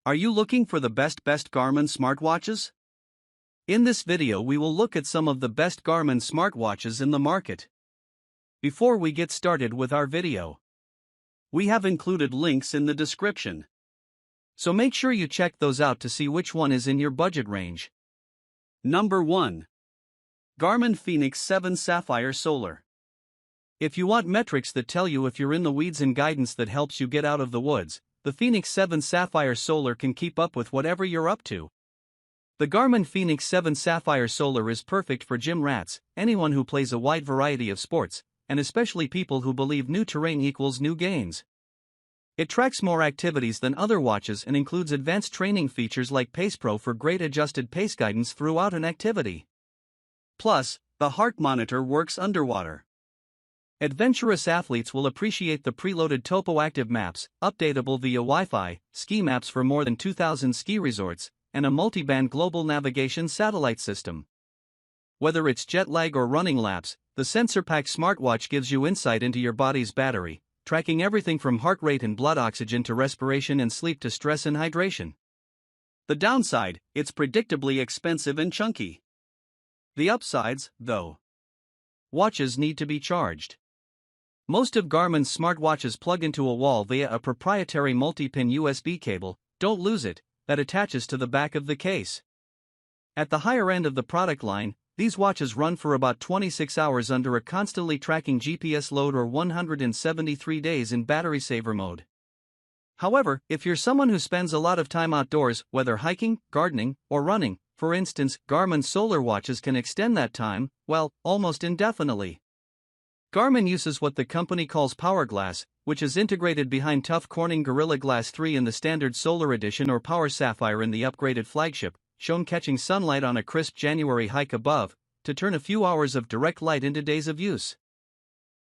Are you looking for the best Garmin smartwatches? In this video we will look at some of the best Garmin smartwatches in the market. Before we get started with our video, we have included links in the description. So make sure you check those out to see which one is in your budget range. Number 1. Garmin Phoenix 7 Sapphire Solar. If you want metrics that tell you if you're in the weeds and guidance that helps you get out of the woods, the Phoenix 7 Sapphire Solar can keep up with whatever you're up to. The Garmin Phoenix 7 Sapphire Solar is perfect for gym rats, anyone who plays a wide variety of sports, and especially people who believe new terrain equals new gains. It tracks more activities than other watches and includes advanced training features like Pace Pro for great adjusted pace guidance throughout an activity. Plus, the heart monitor works underwater. Adventurous athletes will appreciate the preloaded topo-active maps, updatable via Wi-Fi, ski maps for more than 2,000 ski resorts, and a multi-band global navigation satellite system. Whether it's jet lag or running laps, the sensor-packed smartwatch gives you insight into your body's battery, tracking everything from heart rate and blood oxygen to respiration and sleep to stress and hydration. The downside, it's predictably expensive and chunky. The upsides, though. Watches need to be charged. Most of Garmin's smartwatches plug into a wall via a proprietary multi-pin USB cable, don't lose it, that attaches to the back of the case. At the higher end of the product line, these watches run for about 26 hours under a constantly tracking GPS load or 173 days in battery saver mode. However, if you're someone who spends a lot of time outdoors, whether hiking, gardening, or running, for instance, Garmin Solar watches can extend that time, well, almost indefinitely. Garmin uses what the company calls Power Glass, which is integrated behind tough Corning Gorilla Glass 3 in the standard Solar Edition or Power Sapphire in the upgraded flagship, shown catching sunlight on a crisp January hike above, to turn a few hours of direct light into days of use.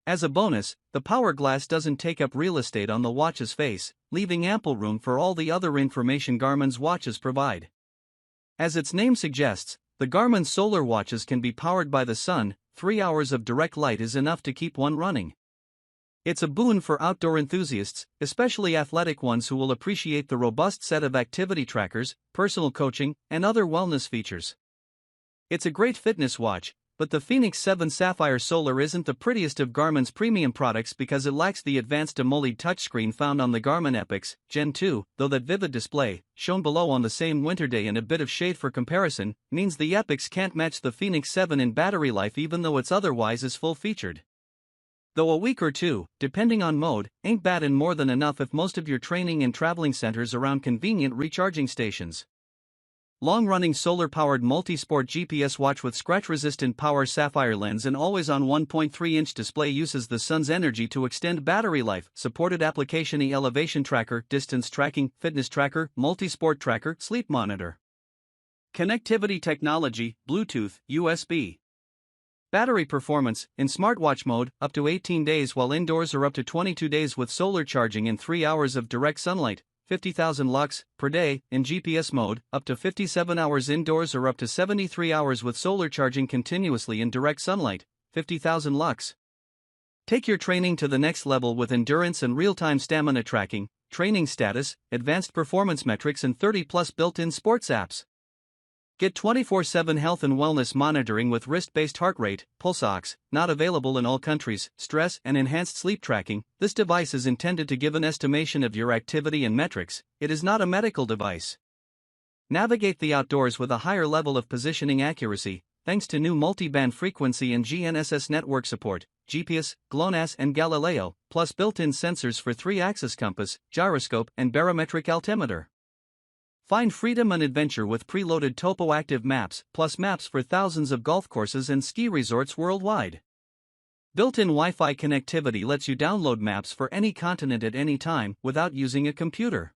As a bonus, the Power Glass doesn't take up real estate on the watch's face, leaving ample room for all the other information Garmin's watches provide. As its name suggests, the Garmin Solar watches can be powered by the sun. 3 hours of direct light is enough to keep one running. It's a boon for outdoor enthusiasts, especially athletic ones who will appreciate the robust set of activity trackers, personal coaching, and other wellness features. It's a great fitness watch, but the Phoenix 7 Sapphire Solar isn't the prettiest of Garmin's premium products because it lacks the advanced AMOLED touchscreen found on the Garmin Epix Gen 2, though that vivid display, shown below on the same winter day in a bit of shade for comparison, means the Epix can't match the Phoenix 7 in battery life even though it's otherwise is full-featured. Though a week or two, depending on mode, ain't bad and more than enough if most of your training and traveling centers around convenient recharging stations. Long-running solar-powered multi-sport GPS watch with scratch-resistant power sapphire lens and always-on 1.3-inch display uses the sun's energy to extend battery life. Supported application elevation tracker, distance tracking, fitness tracker, multi-sport tracker, sleep monitor. Connectivity technology, Bluetooth, USB. Battery performance, in smartwatch mode, up to 18 days while indoors or up to 22 days with solar charging and 3 hours of direct sunlight. 50,000 lux per day in GPS mode, up to 57 hours indoors or up to 73 hours with solar charging continuously in direct sunlight, 50,000 lux. Take your training to the next level with endurance and real-time stamina tracking, training status, advanced performance metrics and 30+ built-in sports apps. Get 24/7 health and wellness monitoring with wrist-based heart rate, pulse ox, not available in all countries, stress and enhanced sleep tracking. This device is intended to give an estimation of your activity and metrics, it is not a medical device. Navigate the outdoors with a higher level of positioning accuracy, thanks to new multi-band frequency and GNSS network support, GPS, GLONASS and Galileo, plus built-in sensors for 3-axis compass, gyroscope and barometric altimeter. Find freedom and adventure with preloaded topo-active maps, plus maps for thousands of golf courses and ski resorts worldwide. Built-in Wi-Fi connectivity lets you download maps for any continent at any time without using a computer.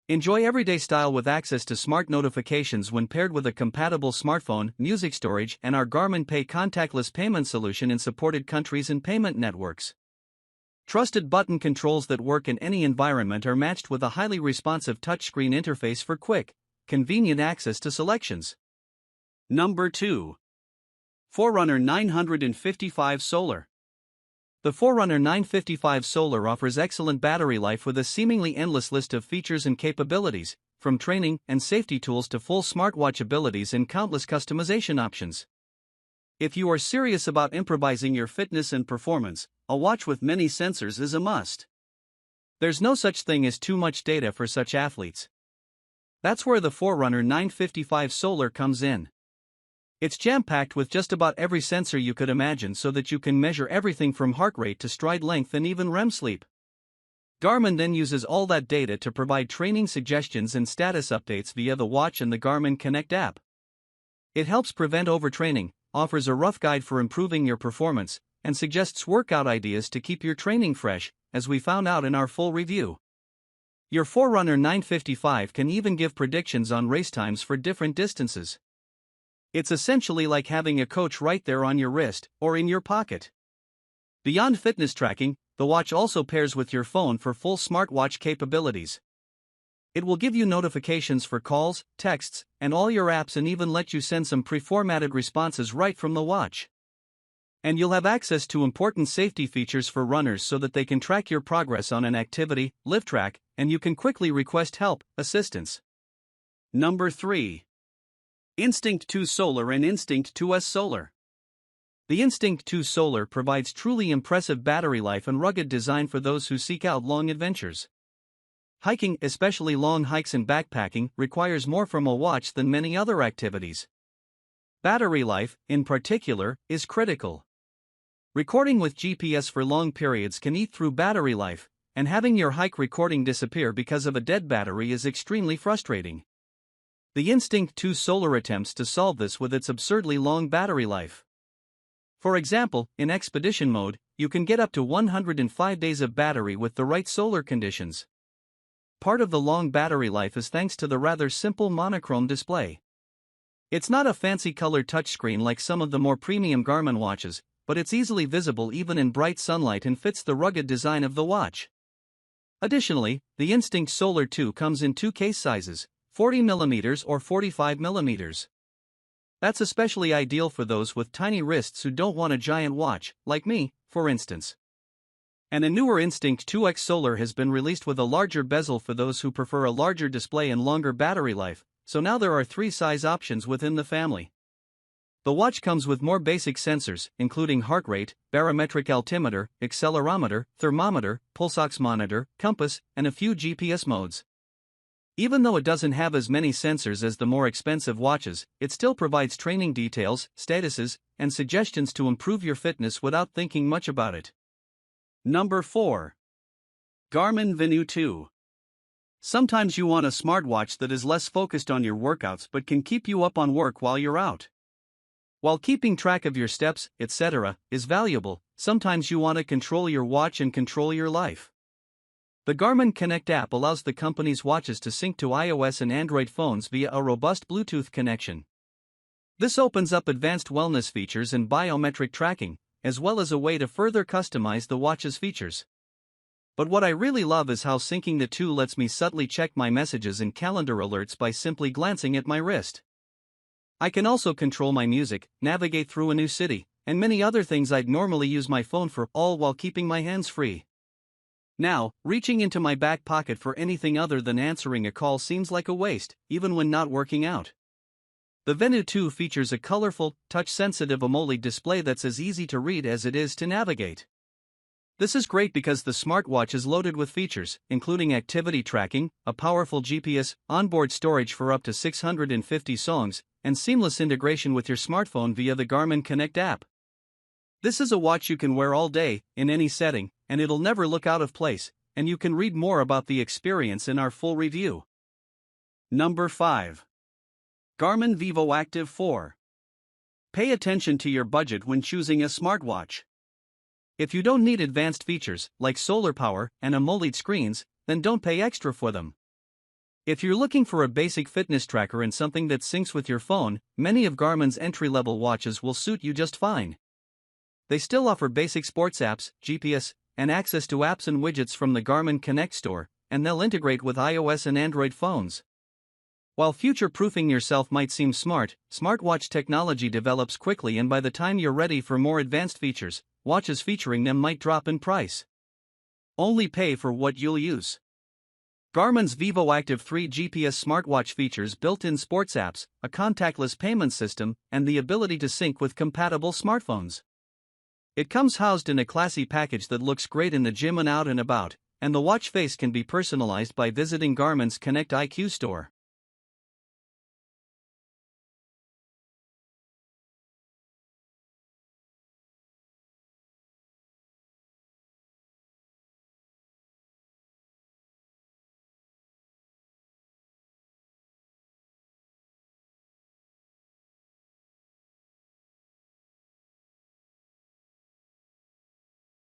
Enjoy everyday style with access to smart notifications when paired with a compatible smartphone, music storage, and our Garmin Pay contactless payment solution in supported countries and payment networks. Trusted button controls that work in any environment are matched with a highly responsive touchscreen interface for quick, convenient access to selections. Number 2. Forerunner 955 Solar. The Forerunner 955 Solar offers excellent battery life with a seemingly endless list of features and capabilities, from training and safety tools to full smartwatch abilities and countless customization options. If you are serious about improvising your fitness and performance, a watch with many sensors is a must. There's no such thing as too much data for such athletes. That's where the Forerunner 955 Solar comes in. It's jam-packed with just about every sensor you could imagine so that you can measure everything from heart rate to stride length and even REM sleep. Garmin then uses all that data to provide training suggestions and status updates via the watch and the Garmin Connect app. It helps prevent overtraining, offers a rough guide for improving your performance, and suggests workout ideas to keep your training fresh, as we found out in our full review. Your Forerunner 955 can even give predictions on race times for different distances. It's essentially like having a coach right there on your wrist or in your pocket. Beyond fitness tracking, the watch also pairs with your phone for full smartwatch capabilities. It will give you notifications for calls, texts, and all your apps, and even let you send some pre-formatted responses right from the watch. And you'll have access to important safety features for runners so that they can track your progress on an activity, live track, and you can quickly request help, assistance. Number 3. Instinct 2 Solar and Instinct 2S Solar. The Instinct 2 Solar provides truly impressive battery life and rugged design for those who seek out long adventures. Hiking, especially long hikes and backpacking, requires more from a watch than many other activities. Battery life, in particular, is critical. Recording with GPS for long periods can eat through battery life, and having your hike recording disappear because of a dead battery is extremely frustrating. The Instinct 2 Solar attempts to solve this with its absurdly long battery life. For example, in expedition mode, you can get up to 105 days of battery with the right solar conditions. Part of the long battery life is thanks to the rather simple monochrome display. It's not a fancy colored touchscreen like some of the more premium Garmin watches, but it's easily visible even in bright sunlight and fits the rugged design of the watch. Additionally, the Instinct Solar 2 comes in two case sizes, 40mm or 45mm. That's especially ideal for those with tiny wrists who don't want a giant watch, like me, for instance. And a newer Instinct 2X Solar has been released with a larger bezel for those who prefer a larger display and longer battery life, so now there are 3 size options within the family. The watch comes with more basic sensors, including heart rate, barometric altimeter, accelerometer, thermometer, pulse ox monitor, compass, and a few GPS modes. Even though it doesn't have as many sensors as the more expensive watches, it still provides training details, statuses, and suggestions to improve your fitness without thinking much about it. Number 4. Garmin Venue 2. Sometimes you want a smartwatch that is less focused on your workouts but can keep you up on work while you're out. While keeping track of your steps, etc., is valuable, sometimes you want to control your watch and control your life. The Garmin Connect app allows the company's watches to sync to iOS and Android phones via a robust Bluetooth connection. This opens up advanced wellness features and biometric tracking, as well as a way to further customize the watch's features. But what I really love is how syncing the two lets me subtly check my messages and calendar alerts by simply glancing at my wrist. I can also control my music, navigate through a new city, and many other things I'd normally use my phone for, all while keeping my hands free. Now, reaching into my back pocket for anything other than answering a call seems like a waste, even when not working out. The Venue 2 features a colorful, touch-sensitive AMOLED display that's as easy to read as it is to navigate. This is great because the smartwatch is loaded with features, including activity tracking, a powerful GPS, onboard storage for up to 650 songs, and seamless integration with your smartphone via the Garmin Connect app. This is a watch you can wear all day, in any setting, and it'll never look out of place, and you can read more about the experience in our full review. Number 5. Garmin Vivo Active 4. Pay attention to your budget when choosing a smartwatch. If you don't need advanced features, like solar power and AMOLED screens, then don't pay extra for them. If you're looking for a basic fitness tracker and something that syncs with your phone, many of Garmin's entry-level watches will suit you just fine. They still offer basic sports apps, GPS, and access to apps and widgets from the Garmin Connect store, and they'll integrate with iOS and Android phones. While future-proofing yourself might seem smart, smartwatch technology develops quickly, and by the time you're ready for more advanced features, watches featuring them might drop in price. Only pay for what you'll use. Garmin's Vivo Active 3 GPS smartwatch features built-in sports apps, a contactless payment system, and the ability to sync with compatible smartphones. It comes housed in a classy package that looks great in the gym and out and about, and the watch face can be personalized by visiting Garmin's Connect IQ store.